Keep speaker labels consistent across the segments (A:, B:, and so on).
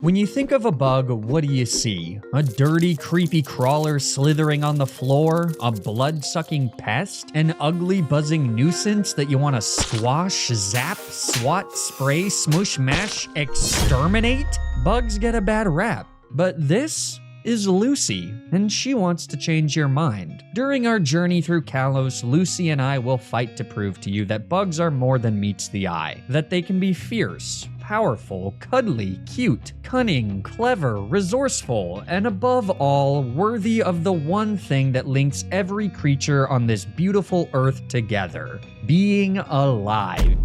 A: When you think of a bug, what do you see? A dirty, creepy crawler slithering on the floor? A blood-sucking pest? An ugly, buzzing nuisance that you want to squash, zap, swat, spray, smush, mash, exterminate? Bugs get a bad rap, but this is Lucy, and she wants to change your mind. During our journey through Kalos, Lucy and I will fight to prove to you that bugs are more than meets the eye, that they can be fierce, powerful, cuddly, cute, cunning, clever, resourceful, and above all, worthy of the one thing that links every creature on this beautiful earth together: being alive.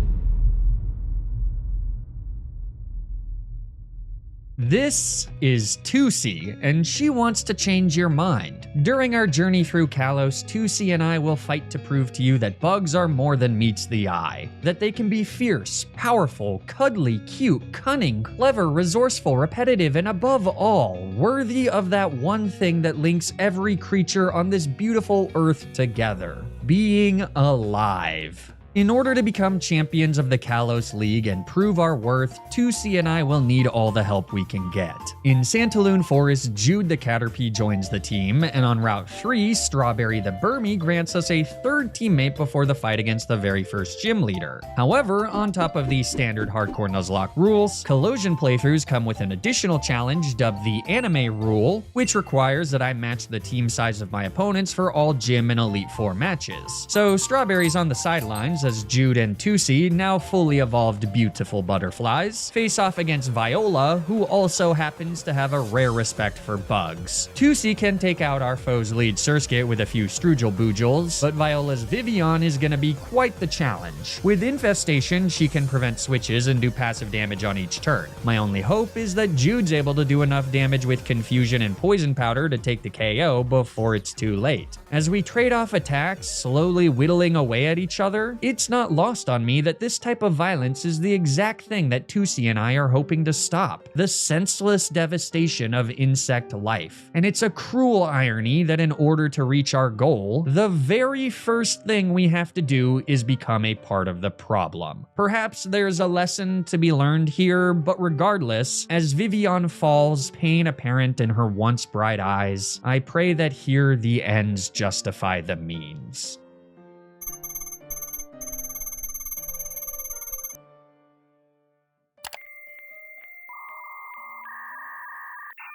A: This is Tusi, and she wants to change your mind. During our journey through Kalos, Tusi and I will fight to prove to you that bugs are more than meets the eye. That they can be fierce, powerful, cuddly, cute, cunning, clever, resourceful, repetitive, and above all, worthy of that one thing that links every creature on this beautiful earth together: being alive. In order to become champions of the Kalos League and prove our worth, Tusi and I will need all the help we can get. In Santaloon Forest, Jude the Caterpie joins the team, and on Route 3, Strawberry the Burmy grants us a third teammate before the fight against the very first gym leader. However, on top of these standard hardcore Nuzlocke rules, Collision playthroughs come with an additional challenge dubbed the Anime Rule, which requires that I match the team size of my opponents for all Gym and Elite Four matches. So Strawberry's on the sidelines as Jude and Tusi, now fully evolved beautiful butterflies, face off against Viola, who also happens to have a rare respect for bugs. Tusi can take out our foe's lead Surskit with a few Strugel Boojles, but Viola's Vivian is gonna be quite the challenge. With Infestation, she can prevent switches and do passive damage on each turn. My only hope is that Jude's able to do enough damage with Confusion and Poison Powder to take the KO before it's too late. As we trade off attacks, slowly whittling away at each other, it's not lost on me that this type of violence is the exact thing that Tusi and I are hoping to stop: the senseless devastation of insect life. And it's a cruel irony that in order to reach our goal, the very first thing we have to do is become a part of the problem. Perhaps there's a lesson to be learned here, but regardless, as Vivian falls, pain apparent in her once bright eyes, I pray that here the ends justify the means.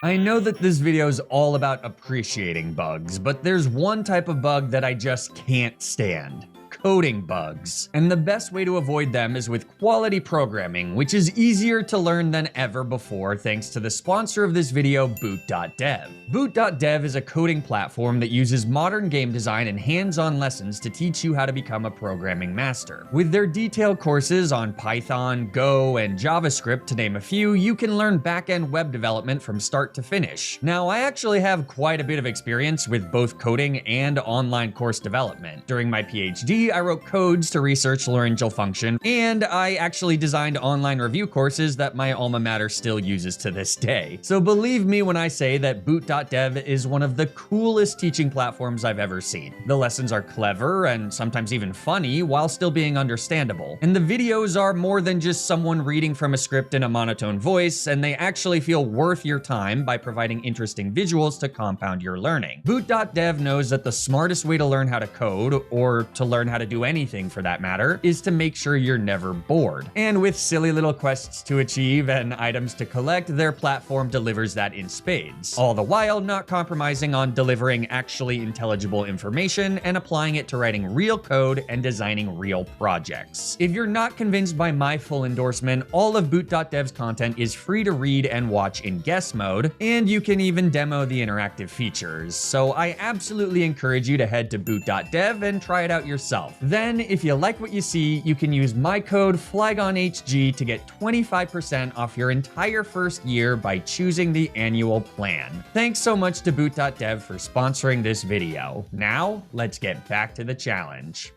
A: I know that this video is all about appreciating bugs, but there's one type of bug that I just can't stand: coding bugs. And the best way to avoid them is with quality programming, which is easier to learn than ever before thanks to the sponsor of this video, Boot.dev. Boot.dev is a coding platform that uses modern game design and hands-on lessons to teach you how to become a programming master. With their detailed courses on Python, Go, and JavaScript, to name a few, you can learn back-end web development from start to finish. Now, I actually have quite a bit of experience with both coding and online course development. During my PhD, I wrote codes to research laryngeal function, and I actually designed online review courses that my alma mater still uses to this day. So believe me when I say that Boot.dev is one of the coolest teaching platforms I've ever seen. The lessons are clever and sometimes even funny while still being understandable. And the videos are more than just someone reading from a script in a monotone voice, and they actually feel worth your time by providing interesting visuals to compound your learning. Boot.dev knows that the smartest way to learn how to code, or to learn how to do anything for that matter, is to make sure you're never bored. And with silly little quests to achieve and items to collect, their platform delivers that in spades. All the while not compromising on delivering actually intelligible information and applying it to writing real code and designing real projects. If you're not convinced by my full endorsement, all of Boot.dev's content is free to read and watch in guest mode, and you can even demo the interactive features. So I absolutely encourage you to head to Boot.dev and try it out yourself. Then, if you like what you see, you can use my code FLYGONHG to get 25% off your entire first year by choosing the annual plan. Thanks so much to Boot.dev for sponsoring this video. Now, let's get back to the challenge.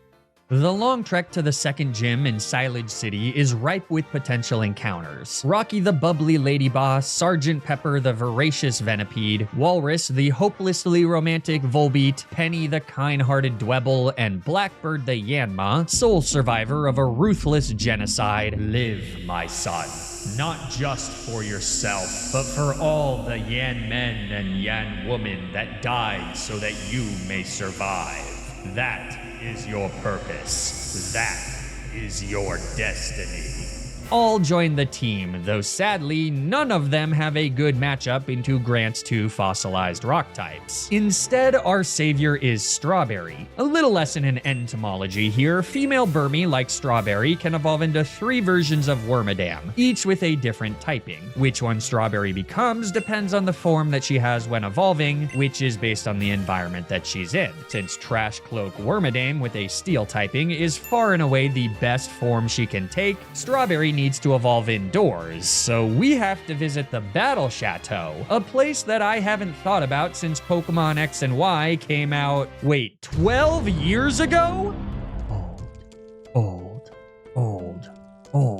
A: The long trek to the second gym in Silage City is ripe with potential encounters. Rocky the bubbly lady boss, Sergeant Pepper the voracious Venipede, Walrus the hopelessly romantic Volbeat, Penny the kind-hearted Dwebble, and Blackbird the Yanma, sole survivor of a ruthless genocide. Live, my son.
B: not just for yourself, but for all the Yan men and Yan women that died so that you may survive. That is your purpose. That is your destiny.
A: All join the team, though sadly, none of them have a good matchup into Grant's two fossilized rock types. Instead, our savior is Strawberry. A little lesson in entomology here, female Burmy, like Strawberry, can evolve into 3 versions of Wormadam, each with a different typing. Which one Strawberry becomes depends on the form that she has when evolving, which is based on the environment that she's in. Since Trash Cloak Wormadam with a steel typing is far and away the best form she can take, Strawberry needs to evolve indoors, so we have to visit the Battle Chateau, a place that I haven't thought about since Pokemon X and Y came out, wait, 12 years ago? Old.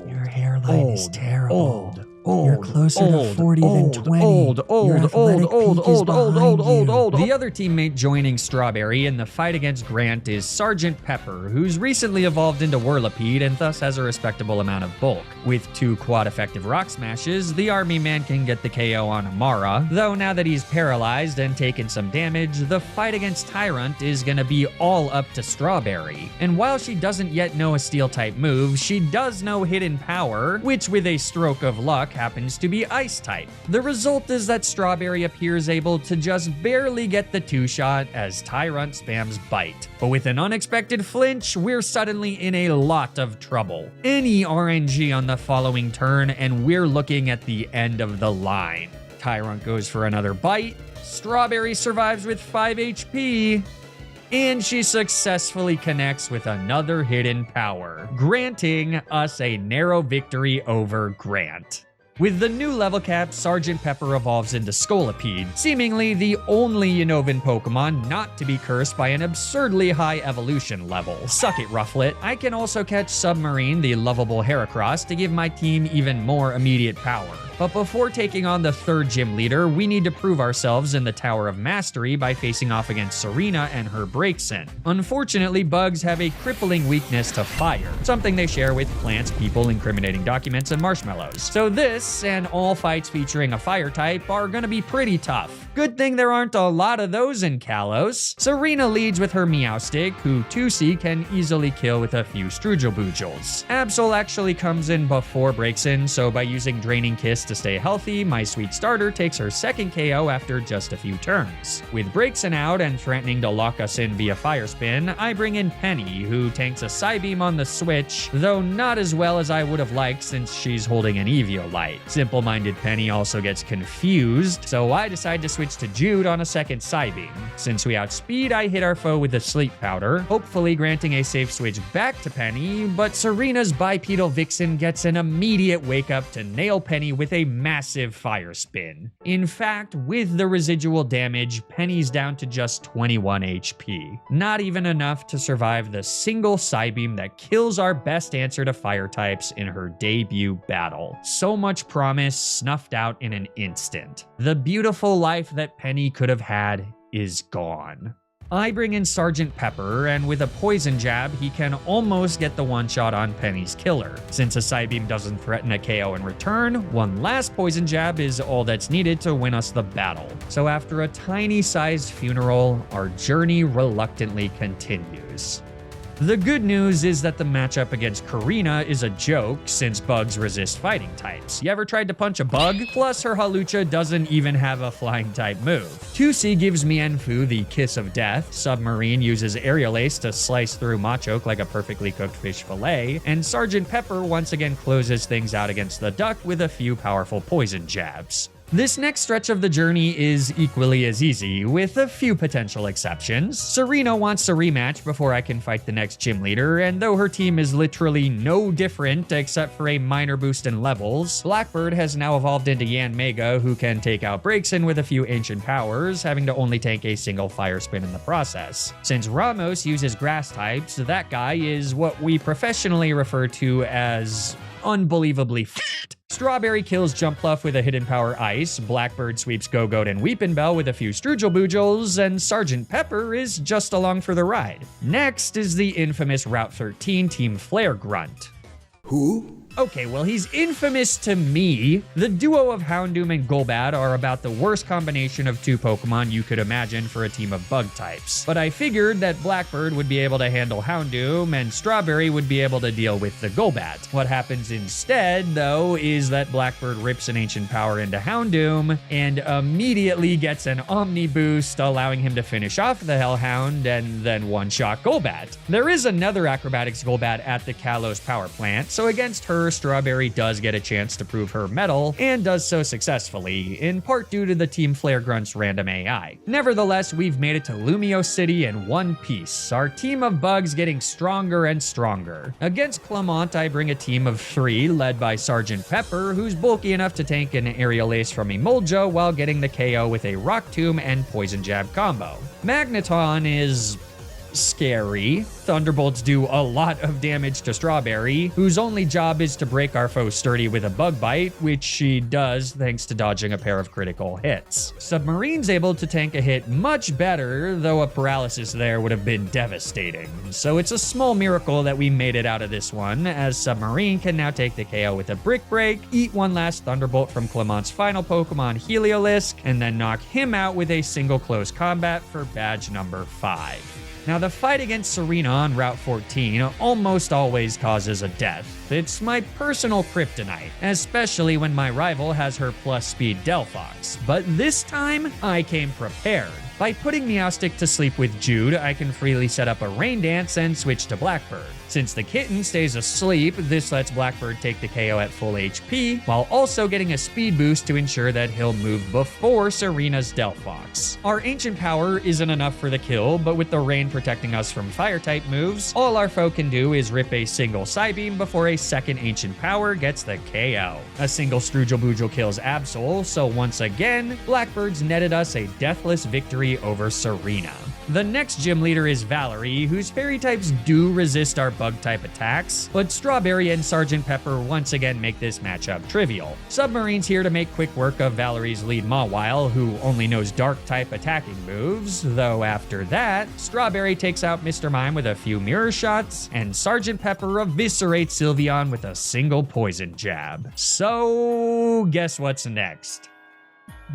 C: Your hairline is terrible.
A: Old.
C: You're closer to 40 than 20.
A: Old.
C: Your athletic peak is behind you.
A: The other teammate joining Strawberry in the fight against Grant is Sergeant Pepper, who's recently evolved into Whirlipede and thus has a respectable amount of bulk. With 2 quad-effective rock smashes, the army man can get the KO on Amara, though now that he's paralyzed and taken some damage, the fight against Tyrant is gonna be all up to Strawberry. And while she doesn't yet know a steel-type move, she does know Hidden Power, which with a stroke of luck happens to be Ice-type. The result is that Strawberry appears able to just barely get the 2-shot as Tyrant spams Bite. But with an unexpected flinch, we're suddenly in a lot of trouble. Any RNG on the following turn and we're looking at the end of the line. Tyrant goes for another Bite, Strawberry survives with 5 HP, and she successfully connects with another Hidden Power, granting us a narrow victory over Grant. With the new level cap, Sergeant Pepper evolves into Scolipede, seemingly the only Unnovan Pokemon not to be cursed by an absurdly high evolution level. Suck it, Rufflet. I can also catch Submarine, the lovable Heracross, to give my team even more immediate power. But before taking on the 3rd gym leader, we need to prove ourselves in the Tower of Mastery by facing off against Serena and her Braixen. Unfortunately, bugs have a crippling weakness to fire, something they share with plants, people, incriminating documents, and marshmallows. So this, and all fights featuring a fire type, are gonna be pretty tough. Good thing there aren't a lot of those in Kalos. Serena leads with her Meowstic, who 2C can easily kill with a few Strugel-Boojles. Absol actually comes in before Braixen, so by using Draining Kiss to stay healthy, my sweet starter takes her 2nd KO after just a few turns. With Braixen out and threatening to lock us in via Fire Spin, I bring in Penny, who tanks a Psybeam on the switch, though not as well as I would have liked since she's holding an Eviolite. Simple-minded Penny also gets confused, so I decide to switch to Jude on a 2nd Psybeam. Since we outspeed, I hit our foe with a Sleep Powder, hopefully granting a safe switch back to Penny, but Serena's bipedal Vixen gets an immediate wake-up to nail Penny with a massive Fire Spin. In fact, with the residual damage, Penny's down to just 21 HP. Not even enough to survive the single Psybeam that kills our best answer to fire types in her debut battle. So much promise snuffed out in an instant. The beautiful life that Penny could have had is gone. I bring in Sergeant Pepper, and with a poison jab, he can almost get the one-shot on Penny's killer. Since a Psybeam doesn't threaten a KO in return, one last poison jab is all that's needed to win us the battle. So after a tiny-sized funeral, our journey reluctantly continues. The good news is that the matchup against Karina is a joke, since bugs resist fighting types. You ever tried to punch a bug? Plus, her Hawlucha doesn't even have a flying type move. 2C gives Mienfoo the Kiss of Death, Submarine uses Aerial Ace to slice through Machoke like a perfectly cooked fish fillet, and Sergeant Pepper once again closes things out against the duck with a few powerful poison jabs. This next stretch of the journey is equally as easy, with a few potential exceptions. Serena wants a rematch before I can fight the next gym leader, and though her team is literally no different except for a minor boost in levels, Blackbird has now evolved into Yanmega, who can take out Braixen with a few ancient powers, having to only tank a single Fire Spin in the process. Since Ramos uses grass types, that guy is what we professionally refer to as unbelievably f***ed. Strawberry kills Jumpluff with a Hidden Power Ice, Blackbird sweeps Go-Goat and Weepinbell with a few Strugel-Boojles, and Sergeant Pepper is just along for the ride. Next is the infamous Route 13 Team Flare Grunt.
D: Who?
A: Okay, well, he's infamous to me. The duo of Houndoom and Golbat are about the worst combination of two Pokemon you could imagine for a team of bug types. But I figured that Blackbird would be able to handle Houndoom and Strawberry would be able to deal with the Golbat. What happens instead, though, is that Blackbird rips an Ancient Power into Houndoom and immediately gets an Omni Boost, allowing him to finish off the Hellhound and then one-shot Golbat. There is another Acrobatics Golbat at the Kalos Power Plant, so against her, Strawberry does get a chance to prove her mettle, and does so successfully, in part due to the Team Flare Grunt's random AI. Nevertheless, we've made it to Lumio City in one piece, our team of bugs getting stronger and stronger. Against Clement, I bring a team of 3, led by Sergeant Pepper, who's bulky enough to tank an Aerial Ace from Emolga while getting the KO with a Rock Tomb and Poison Jab combo. Magneton is scary. Thunderbolts do a lot of damage to Strawberry, whose only job is to break our foe sturdy with a Bug Bite, which she does thanks to dodging a pair of critical hits. Submarine's able to tank a hit much better, though a paralysis there would have been devastating. So it's a small miracle that we made it out of this one, as Submarine can now take the KO with a Brick Break, eat one last Thunderbolt from Clement's final Pokemon, Heliolisk, and then knock him out with a single close combat for badge number 5. Now, the fight against Serena on Route 14 almost always causes a death. It's my personal kryptonite, especially when my rival has her plus speed Delphox. But this time, I came prepared. By putting Meowstic to sleep with Jude, I can freely set up a Rain Dance and switch to Blackbird. Since the kitten stays asleep, this lets Blackbird take the KO at full HP, while also getting a speed boost to ensure that he'll move before Serena's Delphox. Our Ancient Power isn't enough for the kill, but with the Rain protecting us from Fire-type moves, all our foe can do is rip a single Psybeam before a second Ancient Power gets the KO. A single Strugel Boojel kills Absol, so once again, Blackbird's netted us a deathless victory over Serena. The next gym leader is Valerie, whose fairy types do resist our bug type attacks, but Strawberry and Sergeant Pepper once again make this matchup trivial. Submarine's here to make quick work of Valerie's lead Mawile, who only knows dark type attacking moves, though after that, Strawberry takes out Mr. Mime with a few mirror shots, and Sergeant Pepper eviscerates Sylveon with a single poison jab. So, guess what's next?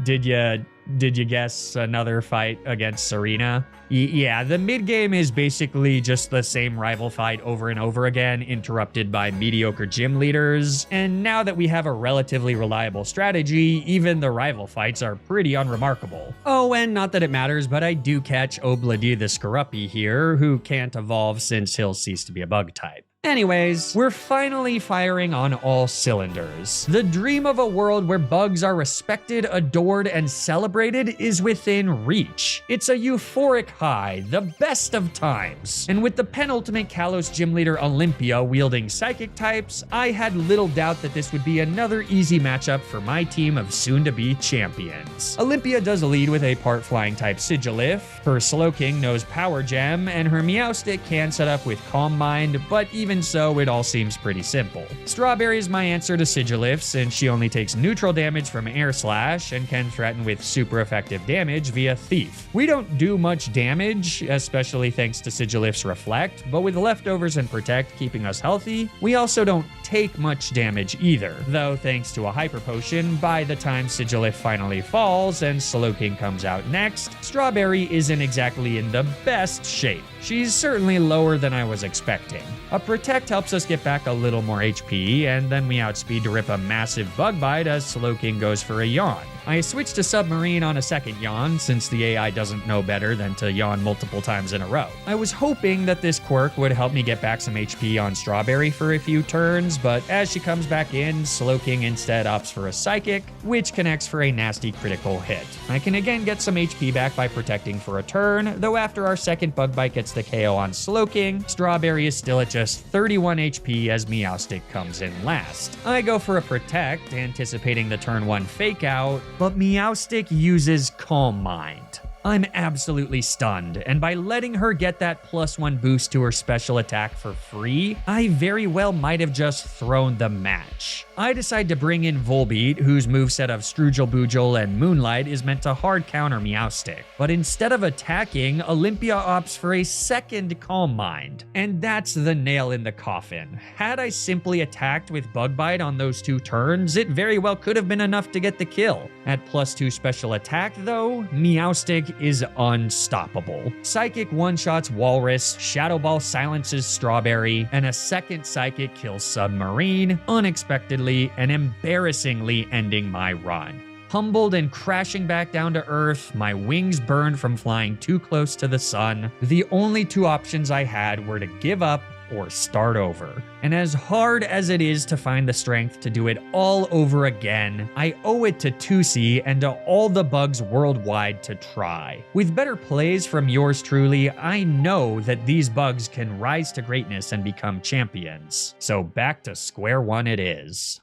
A: Did you guess another fight against Serena? Yeah, the mid-game is basically just the same rival fight over and over again, interrupted by mediocre gym leaders. And now that we have a relatively reliable strategy, even the rival fights are pretty unremarkable. Oh, and not that it matters, but I do catch Obladi the Skorupi here, who can't evolve since he'll cease to be a bug type. Anyways, we're finally firing on all cylinders. The dream of a world where bugs are respected, adored, and celebrated is within reach. It's a euphoric high, the best of times. And with the penultimate Kalos gym leader Olympia wielding psychic types, I had little doubt that this would be another easy matchup for my team of soon-to-be champions. Olympia does lead with a part flying type Sigilif, her Slowking knows Power Gem, and her Meowstic can set up with Calm Mind, but even so, it all seems pretty simple. Strawberry is my answer to Sigilif, since she only takes neutral damage from Air Slash and can threaten with super effective damage via Thief. We don't do much damage, especially thanks to Sigilif's Reflect, but with Leftovers and Protect keeping us healthy, we also don't take much damage either, though thanks to a Hyper Potion, by the time Sigilif finally falls and Slowking comes out next, Strawberry isn't exactly in the best shape. She's certainly lower than I was expecting. A Protect helps us get back a little more HP, and then we outspeed to rip a massive Bug Bite as Slowking goes for a Yawn. I switched to Submarine on a second Yawn, since the AI doesn't know better than to yawn multiple times in a row. I was hoping that this quirk would help me get back some HP on Strawberry for a few turns, but as she comes back in, Slowking instead opts for a Psychic, which connects for a nasty critical hit. I can again get some HP back by protecting for a turn, though after our second Bug Bite gets the KO on Slowking, Strawberry is still at just 31 HP as Meowstic comes in last. I go for a Protect, anticipating the turn 1 Fake Out, but Meowstic uses Calm Mind. I'm absolutely stunned, and by letting her get that +1 boost to her special attack for free, I very well might have just thrown the match. I decide to bring in Volbeat, whose moveset of Strugel Boojel and Moonlight is meant to hard counter Meowstic. But instead of attacking, Olympia opts for a second Calm Mind. And that's the nail in the coffin. Had I simply attacked with Bug Bite on those 2 turns, it very well could have been enough to get the kill. At +2 special attack though, Meowstic is unstoppable. Psychic one-shots Walrus, Shadow Ball silences Strawberry, and a second Psychic kills Submarine, unexpectedly and embarrassingly ending my run. Humbled and crashing back down to Earth, my wings burned from flying too close to the sun. The only 2 options I had were to give up or start over. And as hard as it is to find the strength to do it all over again, I owe it to Tusi and to all the bugs worldwide to try. With better plays from yours truly, I know that these bugs can rise to greatness and become champions. So back to square one it is.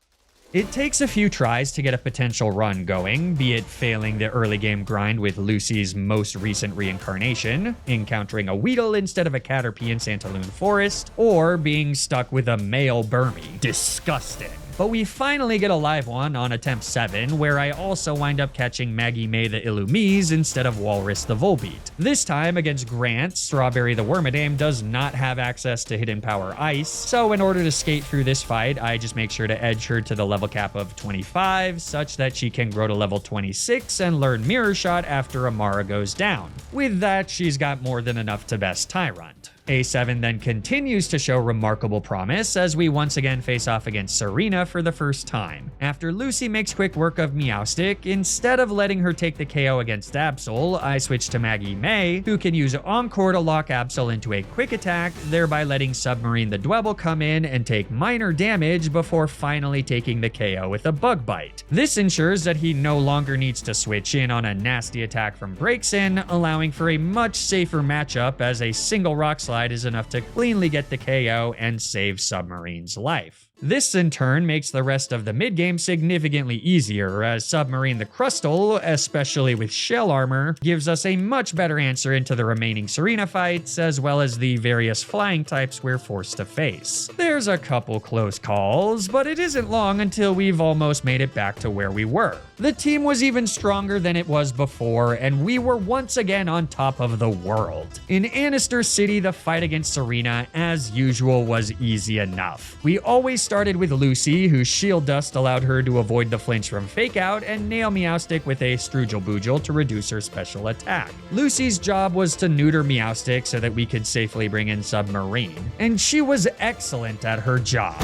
A: It takes a few tries to get a potential run going, be it failing the early game grind with Lucy's most recent reincarnation, encountering a Weedle instead of a Caterpie in Santaloon Forest, or being stuck with a male Burmy. Disgusting. But we finally get a live one on attempt 7, where I also wind up catching Maggie May the Illumise instead of Walrus the Volbeat. This time against Grant, Strawberry the Wormadame does not have access to Hidden Power Ice, so in order to skate through this fight, I just make sure to edge her to the level cap of 25, such that she can grow to level 26 and learn Mirror Shot after Amara goes down. With that, she's got more than enough to best Tyrant. A7 then continues to show remarkable promise as we once again face off against Serena for the first time. After Lucy makes quick work of Meowstic, instead of letting her take the KO against Absol, I switch to Maggie May, who can use Encore to lock Absol into a quick attack, thereby letting Submarine the Dwebble come in and take minor damage before finally taking the KO with a Bug Bite. This ensures that he no longer needs to switch in on a nasty attack from Breaksin, allowing for a much safer matchup as a single Rock Slide is enough to cleanly get the KO and save Submarine's life. This in turn makes the rest of the mid-game significantly easier, as Submarine the Crustal, especially with shell armor, gives us a much better answer into the remaining Serena fights, as well as the various flying types we're forced to face. There's a couple close calls, but it isn't long until we've almost made it back to where we were. The team was even stronger than it was before, and we were once again on top of the world. In Annister City, the fight against Serena, as usual, was easy enough. We always started with Lucy, whose shield dust allowed her to avoid the flinch from Fake Out and nail Meowstic with a Strugel Boojel to reduce her special attack. Lucy's job was to neuter Meowstic so that we could safely bring in Submarine, and she was excellent at her job.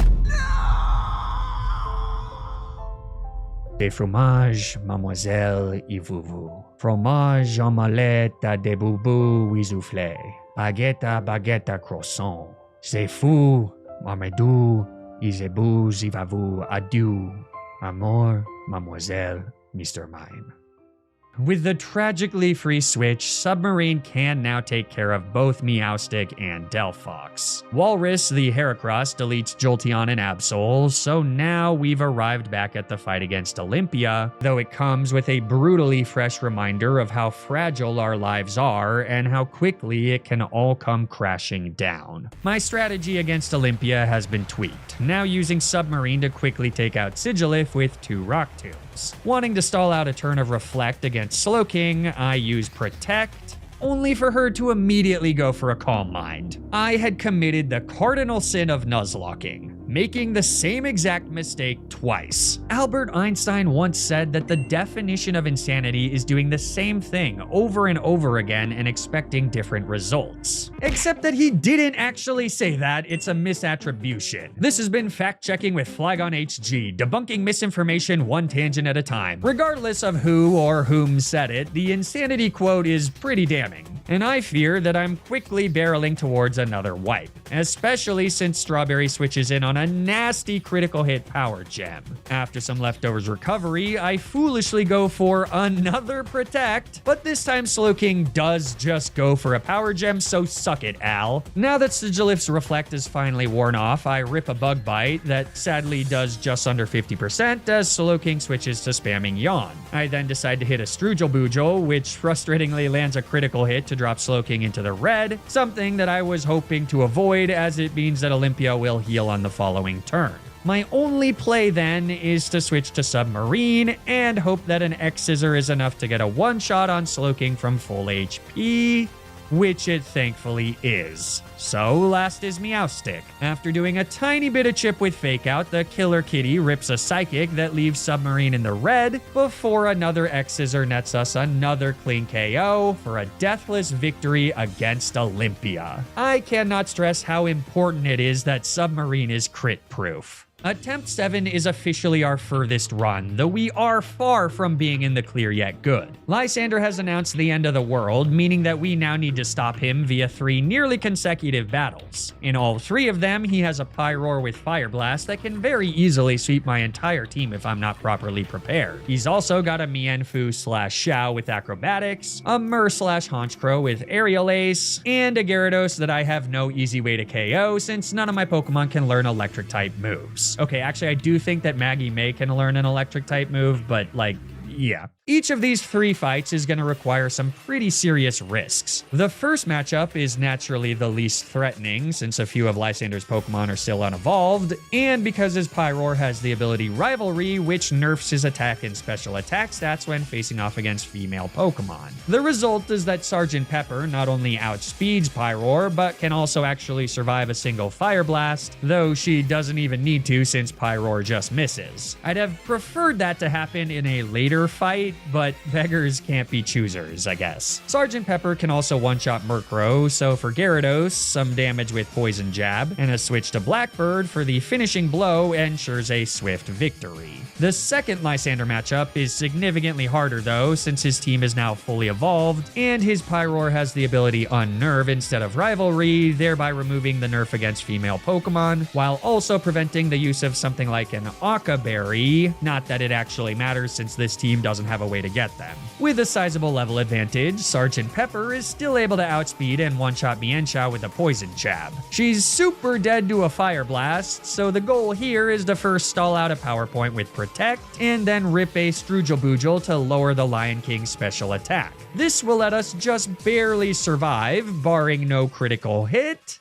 A: Des fromages, mademoiselle, et vous. Fromage, omelette, des boubous, oui soufflé. Baguette, croissant. C'est fou, marmadou, Isebous, Ivavou, adieu, Amour, Mademoiselle, Mr. Mime. With the tragically free switch, Submarine can now take care of both Meowstic and Delphox. Walrus, the Heracross, deletes Jolteon and Absol, so now we've arrived back at the fight against Olympia, though it comes with a brutally fresh reminder of how fragile our lives are and how quickly it can all come crashing down. My strategy against Olympia has been tweaked, now using Submarine to quickly take out Sigilif with 2 Rock Tombs. Wanting to stall out a turn of Reflect against Slowking, I use Protect, only for her to immediately go for a Calm Mind. I had committed the cardinal sin of Nuzlocking, making the same exact mistake twice. Albert Einstein once said that the definition of insanity is doing the same thing over and over again and expecting different results. Except that he didn't actually say that, it's a misattribution. This has been Fact Checking with Flygon HG, debunking misinformation one tangent at a time. Regardless of who or whom said it, the insanity quote is pretty damning.
B: and I fear that I'm quickly barreling towards another wipe, especially since Strawberry switches in on a nasty critical hit power gem. After some leftovers recovery, I foolishly go for another protect, but this time Slowking does just go for a power gem, so suck it, Al. Now that Sigilif's Reflect is finally worn off, I rip a Bug Bite that sadly does just under 50% as Slowking switches to spamming Yawn. I then decide to hit a Strugel Boojel, which frustratingly lands a critical hit to drop Slowking into the red, something that I was hoping to avoid as it means that Olympia will heal on the following turn. My only play then is to switch to Submarine and hope that an X-Scissor is enough to get a one-shot on Slowking from full HP, which it thankfully is. So last is Meowstic. After doing a tiny bit of chip with Fake Out, the Killer Kitty rips a Psychic that leaves Submarine in the red before another X-Scissor nets us another clean KO for a deathless victory against Olympia. I cannot stress how important it is that Submarine is crit proof. Attempt 7 is officially our furthest run, though we are far from being in the clear yet good. Lysander has announced the end of the world, meaning that we now need to stop him via 3 nearly consecutive battles. In all 3 of them, he has a Pyroar with Fire Blast that can very easily sweep my entire team if I'm not properly prepared. He's also got a Mienfoo/Xiao with Acrobatics, a Murr/Honchkrow with Aerial Ace, and a Gyarados that I have no easy way to KO since none of my Pokemon can learn Electric-type moves. Okay, actually, I do think that Maggie May can learn an Electric-type move, but, yeah. Each of these 3 fights is going to require some pretty serious risks. The first matchup is naturally the least threatening, since a few of Lysander's Pokemon are still unevolved, and because his Pyroar has the ability Rivalry, which nerfs his attack and special attack stats when facing off against female Pokemon. The result is that Sergeant Pepper not only outspeeds Pyroar, but can also actually survive a single Fire Blast, though she doesn't even need to since Pyroar just misses. I'd have preferred that to happen in a later fight, but beggars can't be choosers, I guess. Sergeant Pepper can also one-shot Murkrow, so for Gyarados, some damage with Poison Jab, and a switch to Blackbird for the finishing blow ensures a swift victory. The second Lysander matchup is significantly harder though, since his team is now fully evolved, and his Pyroar has the ability Unnerve instead of Rivalry, thereby removing the nerf against female Pokemon, while also preventing the use of something like an Occa Berry, not that it actually matters since this team doesn't have a way to get them. With a sizable level advantage, Sergeant Pepper is still able to outspeed and one-shot Mienshao with a Poison Jab. She's super dead to a Fire Blast, so the goal here is to first stall out a Power Point with Protect, and then rip a Strugel Boojel to lower the Lion King's special attack. This will let us just barely survive, barring no critical hit,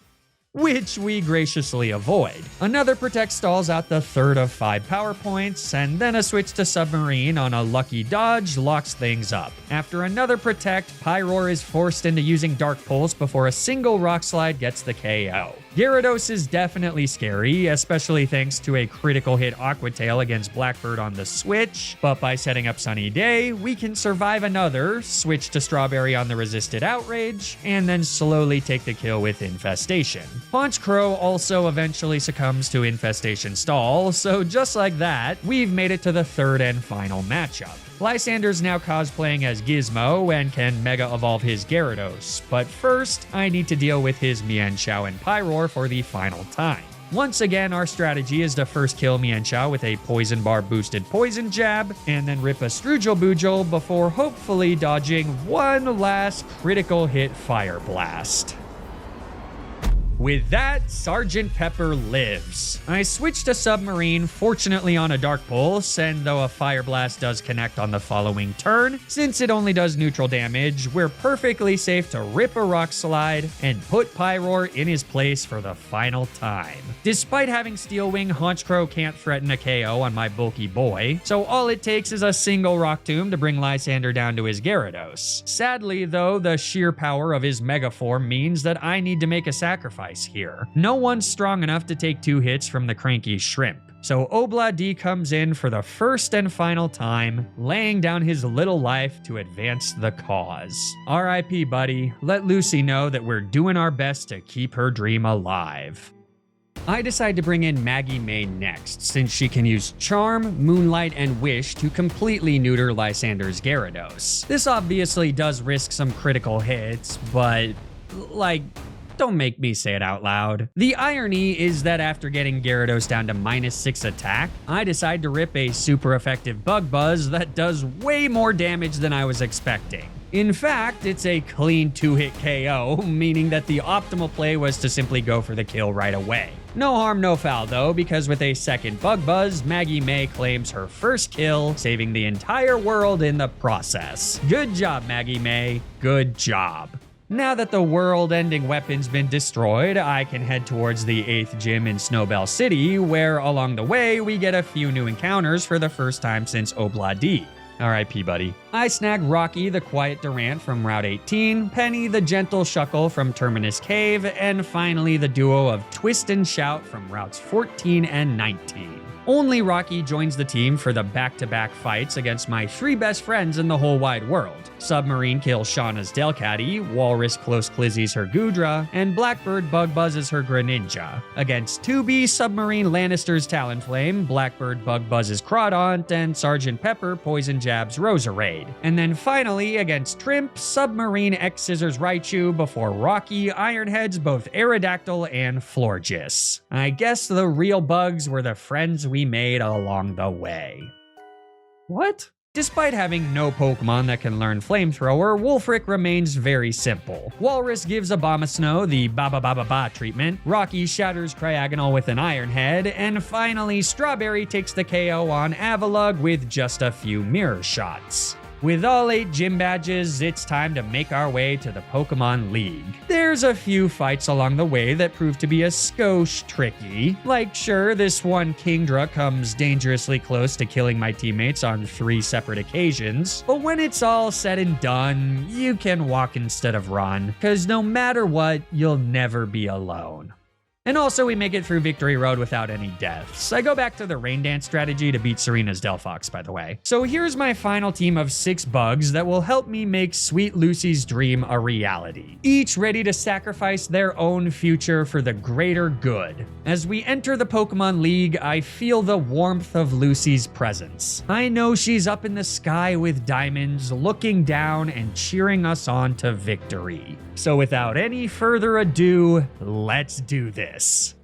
B: which we graciously avoid. Another Protect stalls out the third of 5 power points, and then a switch to Submarine on a lucky dodge locks things up. After another Protect, Pyroar is forced into using Dark Pulse before a single Rock Slide gets the KO. Gyarados is definitely scary, especially thanks to a critical hit Aqua Tail against Blackbird on the switch, but by setting up Sunny Day, we can survive another, switch to Strawberry on the resisted Outrage, and then slowly take the kill with Infestation. Honchkrow also eventually succumbs to Infestation Stall, so just like that, we've made it to the third and final matchup. Lysander's now cosplaying as Gizmo and can Mega Evolve his Gyarados, but first, I need to deal with his Mienshao and Pyroar for the final time. Once again, our strategy is to first kill Mienshao with a Poison Bar boosted Poison Jab, and then rip a Strugel Boojel before hopefully dodging one last critical hit Fire Blast. With that, Sergeant Pepper lives. I switched to Submarine, fortunately on a Dark Pulse, and though a Fire Blast does connect on the following turn, since it only does neutral damage, we're perfectly safe to rip a Rock Slide and put Pyroar in his place for the final time. Despite having Steel Wing, Honchkrow can't threaten a KO on my bulky boy, so all it takes is a single Rock Tomb to bring Lysander down to his Gyarados. Sadly though, the sheer power of his Mega Form means that I need to make a sacrifice here. No one's strong enough to take 2 hits from the cranky shrimp. So Obla D comes in for the first and final time, laying down his little life to advance the cause. RIP, buddy. Let Lucy know that we're doing our best to keep her dream alive.
D: I decide to bring in Maggie May next, since she can use Charm, Moonlight, and Wish to completely neuter Lysander's Gyarados. This obviously does risk some critical hits, but, like, don't make me say it out loud. The irony is that after getting Gyarados down to -6 attack, I decide to rip a super effective Bug Buzz that does way more damage than I was expecting. In fact, it's a clean 2-hit KO, meaning that the optimal play was to simply go for the kill right away. No harm, no foul though, because with a second Bug Buzz, Maggie May claims her first kill, saving the entire world in the process. Good job, Maggie May. Good job. Now that the world-ending weapon's been destroyed, I can head towards the 8th gym in Snowbell City, where along the way, we get a few new encounters for the first time since Obladi. R.I.P. buddy. I snag Rocky the Quiet Durant from Route 18, Penny the Gentle Shuckle from Terminus Cave, and finally the duo of Twist and Shout from Routes 14 and 19. Only Rocky joins the team for the back-to-back fights against my 3 best friends in the whole wide world. Submarine kills Shauna's Delcatty, Walrus close Clizzies her Goodra, and Blackbird bug buzzes her Greninja. Against 2B, Submarine Lannister's Talonflame, Blackbird bug buzzes Crawdaunt, and Sergeant Pepper poison jabs Roserade. And then finally, against Trimp, Submarine X Scissors Raichu before Rocky ironheads both Aerodactyl and Florges. I guess the real bugs were the friends we made along the way. What? Despite having no Pokemon that can learn Flamethrower, Wulfric remains very simple. Walrus gives Abomasnow the ba-ba-ba-ba-ba treatment, Rocky shatters Cryogonal with an Iron Head, and finally Strawberry takes the KO on Avalugg with just a few mirror shots. With all 8 gym badges, it's time to make our way to the Pokemon League. There's a few fights along the way that prove to be a skosh tricky. Like, sure, this one Kingdra comes dangerously close to killing my teammates on 3 separate occasions, but when it's all said and done, you can walk instead of run, cause no matter what, you'll never be alone. And also, we make it through Victory Road without any deaths. I go back to the Rain Dance strategy to beat Serena's Delphox, by the way. So here's my final team of 6 bugs that will help me make Sweet Lucy's dream a reality, each ready to sacrifice their own future for the greater good. As we enter the Pokemon League, I feel the warmth of Lucy's presence. I know she's up in the sky with diamonds, looking down and cheering us on to victory. So without any further ado, let's do this.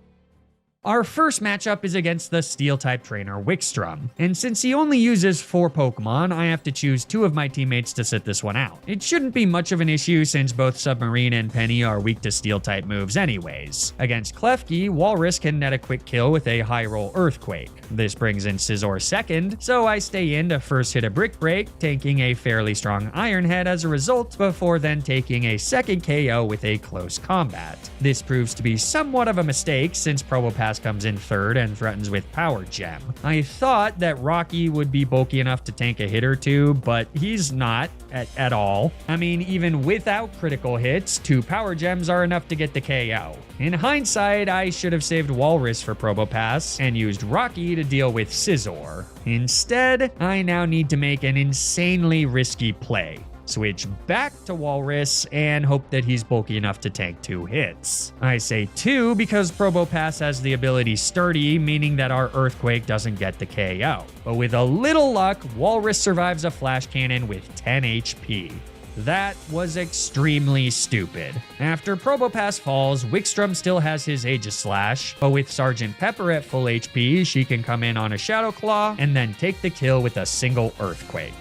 D: Our first matchup is against the Steel-type trainer Wickstrom, and since he only uses 4 Pokemon, I have to choose 2 of my teammates to sit this one out. It shouldn't be much of an issue since both Submarine and Penny are weak to Steel-type moves anyways. Against Klefki, Walrus can net a quick kill with a high-roll Earthquake. This brings in Scizor second, so I stay in to first hit a Brick Break, taking a fairly strong Iron Head as a result, before then taking a second KO with a close combat. This proves to be somewhat of a mistake since Probopass comes in third and threatens with Power Gem. I thought that Rocky would be bulky enough to tank a hit or 2, but he's not at all. I mean, even without critical hits, 2 Power Gems are enough to get the KO. In hindsight, I should have saved Walrus for Probopass and used Rocky to deal with Scizor. Instead, I now need to make an insanely risky play. Switch back to Walrus and hope that he's bulky enough to tank 2 hits. I say 2 because Probopass has the ability Sturdy, meaning that our Earthquake doesn't get the KO. But with a little luck, Walrus survives a Flash Cannon with 10 HP. That was extremely stupid. After Probopass falls, Wickstrom still has his Aegis Slash, but with Sergeant Pepper at full HP, she can come in on a Shadow Claw and then take the kill with a single Earthquake.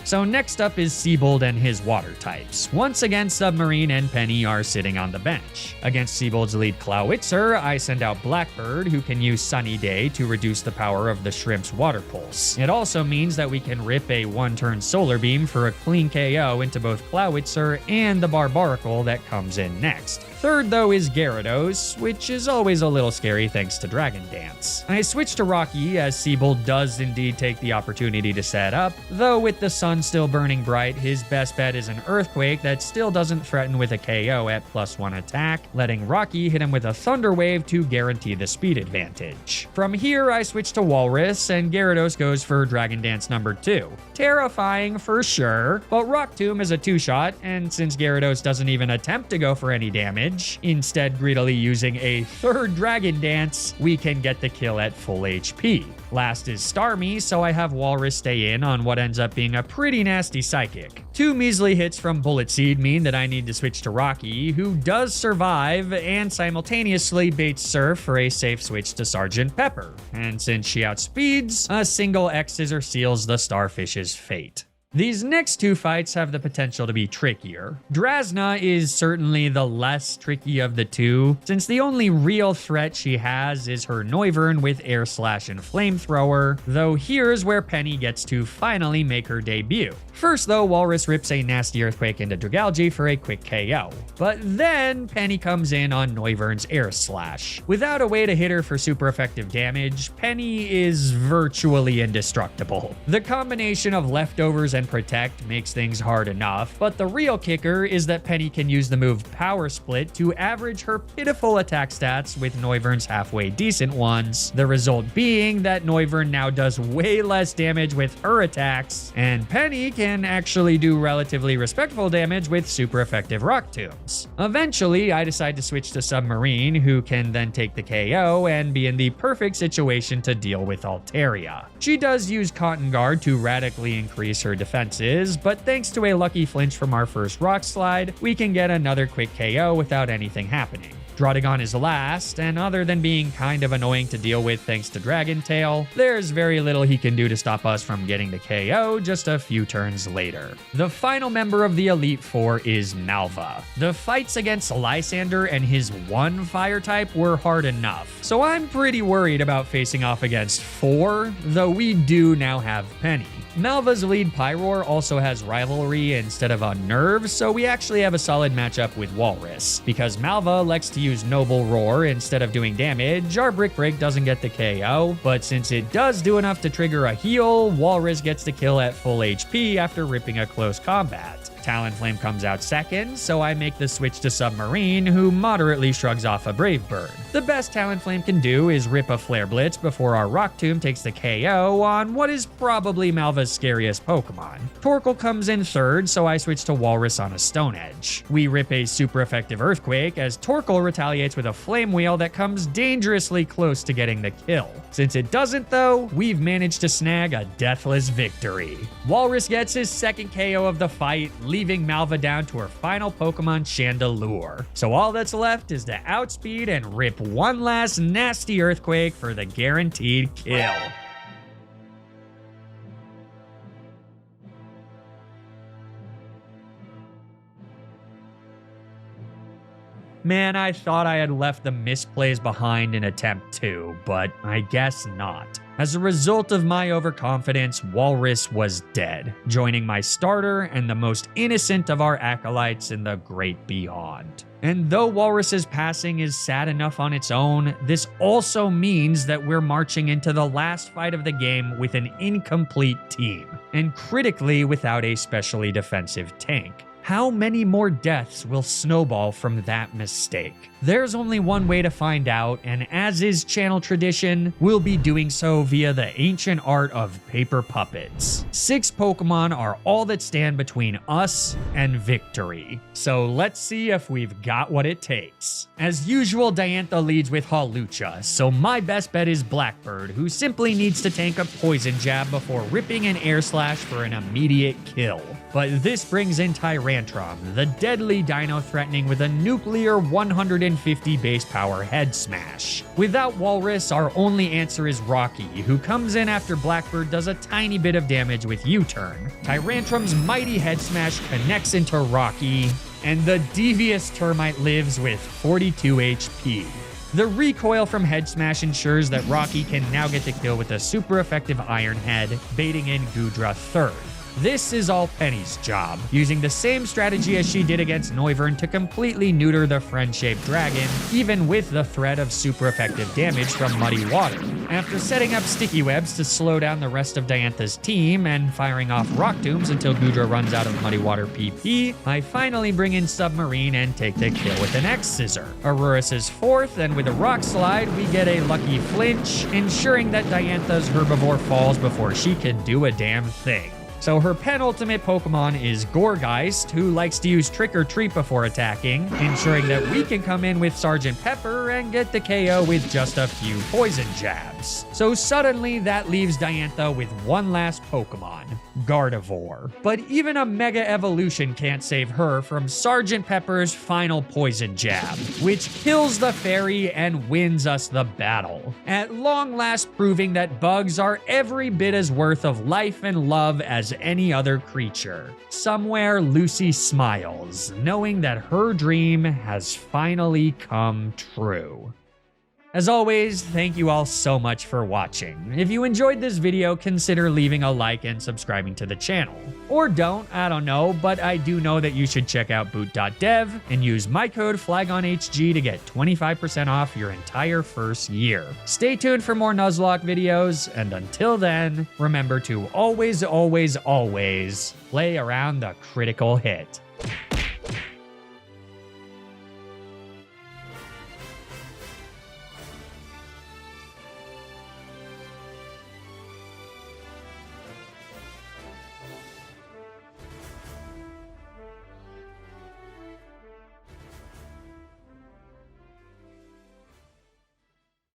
D: So next up is Seabold and his water types. Once again, Submarine and Penny are sitting on the bench. Against Seabold's lead Clawitzer, I send out Blackbird, who can use Sunny Day to reduce the power of the Shrimp's Water Pulse. It also means that we can rip a 1-turn Solar Beam for a clean KO into both Clawitzer and the Barbaracle that comes in next. Third, though, is Gyarados, which is always a little scary thanks to Dragon Dance. I switch to Rocky, as Seabold does indeed take the opportunity to set up, though with the sun still burning bright, his best bet is an Earthquake that still doesn't threaten with a KO at +1 attack, letting Rocky hit him with a Thunder Wave to guarantee the speed advantage. From here, I switch to Walrus, and Gyarados goes for Dragon Dance number 2. Terrifying for sure, but Rock Tomb is a 2-shot, and since Gyarados doesn't even attempt to go for any damage, damage. Instead, greedily using a third Dragon Dance, we can get the kill at full HP. Last is Starmie, so I have Walrus stay in on what ends up being a pretty nasty Psychic. 2 measly hits from Bullet Seed mean that I need to switch to Rocky, who does survive and simultaneously baits Surf for a safe switch to Sergeant Pepper. And since she outspeeds, a single X-Scissor seals the Starfish's fate. These next 2 fights have the potential to be trickier. Drasna is certainly the less tricky of the 2, since the only real threat she has is her Noivern with Air Slash and Flamethrower, though here's where Penny gets to finally make her debut. First though, Walrus rips a nasty Earthquake into Dragalge for a quick KO, but then Penny comes in on Noivern's Air Slash. Without a way to hit her for super effective damage, Penny is virtually indestructible. The combination of leftovers and Protect makes things hard enough, but the real kicker is that Penny can use the move Power Split to average her pitiful attack stats with Noivern's halfway decent ones, the result being that Noivern now does way less damage with her attacks, and Penny can actually do relatively respectful damage with super effective Rock Tombs. Eventually, I decide to switch to Submarine, who can then take the KO and be in the perfect situation to deal with Altaria. She does use Cotton Guard to radically increase her defenses, but thanks to a lucky flinch from our first Rock Slide, we can get another quick KO without anything happening. Draudigon is last, and other than being kind of annoying to deal with thanks to Dragon Tail, there's very little he can do to stop us from getting the KO just a few turns later. The final member of the Elite Four is Malva. The fights against Lysander and his 1 fire type were hard enough, so I'm pretty worried about facing off against 4, though we do now have Penny. Malva's lead Pyroar also has Rivalry instead of Unnerve, so we actually have a solid matchup with Walrus. Because Malva elects to use Noble Roar instead of doing damage, our Brick Break doesn't get the KO, but since it does do enough to trigger a heal, Walrus gets the kill at full HP after ripping a close combat. Talonflame comes out second, so I make the switch to Submarine, who moderately shrugs off a Brave Bird. The best Talonflame can do is rip a Flare Blitz before our Rock Tomb takes the KO on what is probably Malva's scariest Pokemon. Torkoal comes in third, so I switch to Walrus on a Stone Edge. We rip a super effective Earthquake as Torkoal retaliates with a Flame Wheel that comes dangerously close to getting the kill. Since it doesn't though, we've managed to snag a deathless victory. Walrus gets his second KO of the fight, leaving Malva down to her final Pokemon, Chandelure. So all that's left is to outspeed and rip one last nasty Earthquake for the guaranteed kill. Man, I thought I had left the misplays behind in attempt 2, but I guess not. As a result of my overconfidence, Walrus was dead, joining my starter and the most innocent of our acolytes in the great beyond. And though Walrus's passing is sad enough on its own, this also means that we're marching into the last fight of the game with an incomplete team, and critically without a specially defensive tank. How many more deaths will snowball from that mistake? There's only one way to find out, and as is channel tradition, we'll be doing so via the ancient art of paper puppets. 6 Pokemon are all that stand between us and victory. So let's see if we've got what it takes. As usual, Diantha leads with Hawlucha, so my best bet is Blackbird, who simply needs to tank a Poison Jab before ripping an Air Slash for an immediate kill. But this brings in Tyrantrum, the deadly dino threatening with a nuclear 150 base power Head Smash. Without Walrus, our only answer is Rocky, who comes in after Blackbird does a tiny bit of damage with U-Turn. Tyrantrum's mighty Head Smash connects into Rocky, and the devious Termite lives with 42 HP. The recoil from Head Smash ensures that Rocky can now get the kill with a super effective Iron Head, baiting in Goodra third. This is all Penny's job, using the same strategy as she did against Noivern to completely neuter the friend-shaped dragon, even with the threat of super effective damage from Muddy Water. After setting up sticky webs to slow down the rest of Diantha's team and firing off Rock Tombs until Goodra runs out of Muddy Water PP, I finally bring in Submarine and take the kill with an X-Scissor. Aurorus is fourth, and with a Rock Slide, we get a lucky flinch, ensuring that Diantha's Herbivore falls before she can do a damn thing. So her penultimate Pokemon is Gourgeist, who likes to use Trick or Treat before attacking, ensuring that we can come in with Sergeant Pepper and get the KO with just a few poison jabs. So suddenly that leaves Diantha with one last Pokemon, Gardevoir. But even a Mega Evolution can't save her from Sergeant Pepper's final poison jab, which kills the fairy and wins us the battle, at long last proving that bugs are every bit as worth of life and love as any other creature. Somewhere Lucy smiles, knowing that her dream has finally come true. As always, thank you all so much for watching. If you enjoyed this video, consider leaving a like and subscribing to the channel. Or don't, I don't know, but I do know that you should check out boot.dev and use my code FLAGONHG to get 25% off your entire first year. Stay tuned for more Nuzlocke videos, and until then, remember to always, always, always play around the critical hit.